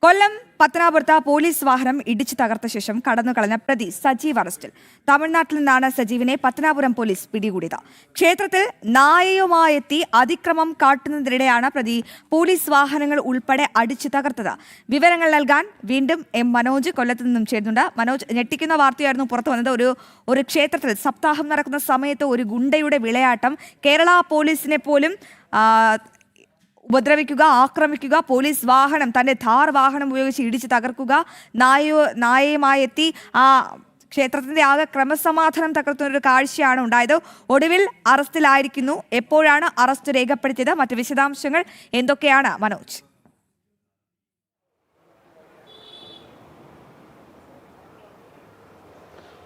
കൊല്ലം പത്തനാപുരത്ത് പോലീസ് വാഹനം ഇടിച്ചു തകർത്ത ശേഷം കടന്നുകളഞ്ഞ പ്രതി സജീവ് അറസ്റ്റിൽ. തമിഴ്നാട്ടിൽ നിന്നാണ് സജീവിനെ പത്തനാപുരം പോലീസ് പിടികൂടിയത്. ക്ഷേത്രത്തിൽ നായയുമായെത്തി അതിക്രമം കാട്ടുന്നതിനിടെയാണ് പ്രതി പോലീസ് വാഹനങ്ങൾ ഉൾപ്പെടെ അടിച്ചു തകർത്തത്. വിവരങ്ങൾ നൽകാൻ വീണ്ടും മനോജ് കൊല്ലത്ത് നിന്നും ചേരുന്നുണ്ട്. മനോജ്, ഞെട്ടിക്കുന്ന വാർത്തയായിരുന്നു പുറത്തു വന്നത്. ഒരു ക്ഷേത്രത്തിൽ സപ്താഹം നടക്കുന്ന സമയത്ത് ഒരു ഗുണ്ടയുടെ വിളയാട്ടം. കേരള പോലീസിനെ പോലും ഉപദ്രവിക്കുക, ആക്രമിക്കുക, പോലീസ് വാഹനം, തന്റെ ഥാർ വാഹനം ഉപയോഗിച്ച് ഇടിച്ച് തകർക്കുക, നായയുമായി എത്തി ആ ക്ഷേത്രത്തിന്റെ ആകെ ക്രമസമാധാനം തകർത്തുന്ന ഒരു കാഴ്ചയാണ് ഉണ്ടായത്. ഒടുവിൽ അറസ്റ്റിലായിരിക്കുന്നു. എപ്പോഴാണ് അറസ്റ്റ് രേഖപ്പെടുത്തിയത്? മറ്റ് വിശദാംശങ്ങൾ എന്തൊക്കെയാണ് മനോജ്?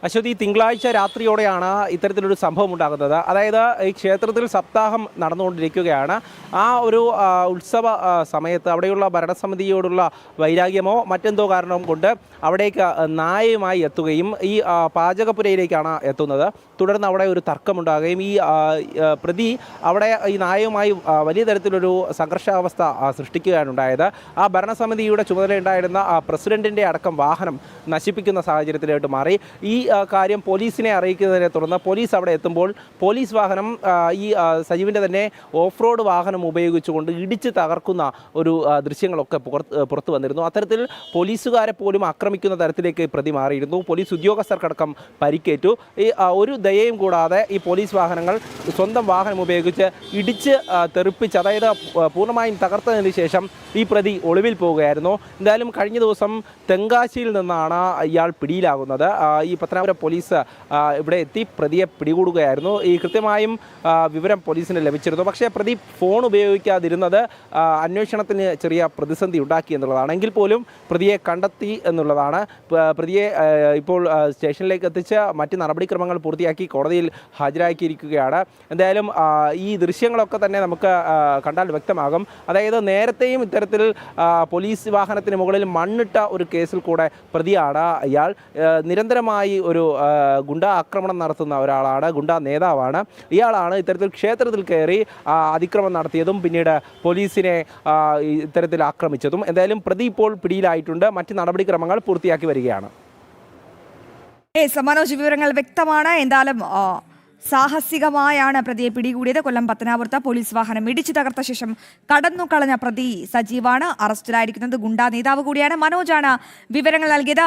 അശ്വതി, തിങ്കളാഴ്ച രാത്രിയോടെയാണ് ഇത്തരത്തിലൊരു സംഭവം ഉണ്ടാകുന്നത്. അതായത് ഈ ക്ഷേത്രത്തിൽ സപ്താഹം നടന്നുകൊണ്ടിരിക്കുകയാണ്. ആ ഒരു ഉത്സവ സമയത്ത് അവിടെയുള്ള ഭരണസമിതിയോടുള്ള വൈരാഗ്യമോ മറ്റെന്തോ കാരണം കൊണ്ട് അവിടേക്ക് നായയുമായി എത്തുകയും ഈ പാചകപ്പുരയിലേക്കാണ് എത്തുന്നത്. തുടർന്ന് അവിടെ ഒരു തർക്കമുണ്ടാകുകയും ഈ പ്രതി അവിടെ ഈ നായയുമായി വലിയ തരത്തിലൊരു സംഘർഷാവസ്ഥ സൃഷ്ടിക്കുകയാണ് ഉണ്ടായത്. ആ ഭരണസമിതിയുടെ ചുമതലയുണ്ടായിരുന്ന പ്രസിഡന്റിൻ്റെ അടക്കം വാഹനം നശിപ്പിക്കുന്ന സാഹചര്യത്തിലോട്ട് മാറി. ഈ കാര്യം പോലീസിനെ അറിയിക്കുന്നതിനെ തുടർന്ന് പോലീസ് അവിടെ എത്തുമ്പോൾ പോലീസ് വാഹനം ഈ സജീവിൻ്റെ തന്നെ ഓഫ് റോഡ് വാഹനം ഉപയോഗിച്ചുകൊണ്ട് ഇടിച്ച് തകർക്കുന്ന ഒരു ദൃശ്യങ്ങളൊക്കെ പുറത്തു വന്നിരുന്നു. അത്തരത്തിൽ പോലീസുകാരെ പോലും ആക്രമിക്കുന്ന തരത്തിലേക്ക് പ്രതി മാറിയിരുന്നു. പോലീസ് ഉദ്യോഗസ്ഥർക്കടക്കം പരിക്കേറ്റു. ഈ ഒരു ദയയും കൂടാതെ ഈ പോലീസ് വാഹനങ്ങൾ സ്വന്തം വാഹനം ഉപയോഗിച്ച് ഇടിച്ച് തെറിപ്പിച്ച്, അതായത് പൂർണ്ണമായും തകർത്തതിന് ശേഷം ഈ പ്രതി ഒളിവിൽ പോവുകയായിരുന്നു. എന്തായാലും കഴിഞ്ഞ ദിവസം തെങ്കാശിയിൽ നിന്നാണ് ഇയാൾ പിടിയിലാകുന്നത്. ഈ പത്തനാപുരം പോലീസ് ഇവിടെ എത്തി പ്രതിയെ പിടികൂടുകയായിരുന്നു. ഈ കൃത്യമായും വിവരം പോലീസിന് ലഭിച്ചിരുന്നു. പക്ഷേ പ്രതി ഫോൺ ഉപയോഗിക്കാതിരുന്നത് അന്വേഷണത്തിന് ചെറിയ പ്രതിസന്ധി ഉണ്ടാക്കി എന്നുള്ളതാണ്. എങ്കിൽ പോലും പ്രതിയെ കണ്ടെത്തി എന്നുള്ളതാണ്. പ്രതിയെ ഇപ്പോൾ സ്റ്റേഷനിലേക്ക് എത്തിച്ച് മറ്റ് നടപടിക്രമങ്ങൾ പൂർത്തിയാക്കി കോടതിയിൽ ഹാജരാക്കിയിരിക്കുകയാണ്. എന്തായാലും ഈ ദൃശ്യങ്ങളൊക്കെ തന്നെ നമുക്ക് കണ്ടാൽ വ്യക്തമാകും. അതായത് നേരത്തെയും ഇത്തരത്തിൽ പോലീസ് വാഹനത്തിന് മുകളിൽ മണ്ണിട്ട ഒരു കേസിൽ കൂടെ പ്രതിയാണ് ഇയാൾ. നിരന്തരമായി ഒരു ഗുണ്ടാ ആക്രമണം നടത്തുന്ന ഒരാളാണ്, ഗുണ്ടാ നേതാവാണ്. ഇയാളാണ് ഇത്തരത്തിൽ ക്ഷേത്രത്തിൽ കയറി അതിക്രമം നടത്തിയതും പിന്നീട് പോലീസിനെ ഇത്തരത്തിൽ ആക്രമിച്ചതും. എന്തായാലും പ്രതി ഇപ്പോൾ പിടിയിലായിട്ടുണ്ട്. മറ്റ് നടപടിക്രമങ്ങൾ പൂർത്തിയാക്കി വരികയാണ്. മനോജ്, വിവരങ്ങൾ വ്യക്തമാണ്. എന്തായാലും സാഹസികമായാണ് പ്രതിയെ പിടികൂടിയത്. കൊല്ലം പത്തനാപുരത്ത് പോലീസ് വാഹനം ഇടിച്ചു തകർത്ത ശേഷം കടന്നു കളഞ്ഞ പ്രതി സജീവാണ് അറസ്റ്റിലായിരിക്കുന്നത്. ഗുണ്ടാ നേതാവ് കൂടിയാണ്. മനോജാണ് വിവരങ്ങൾ നൽകിയത്.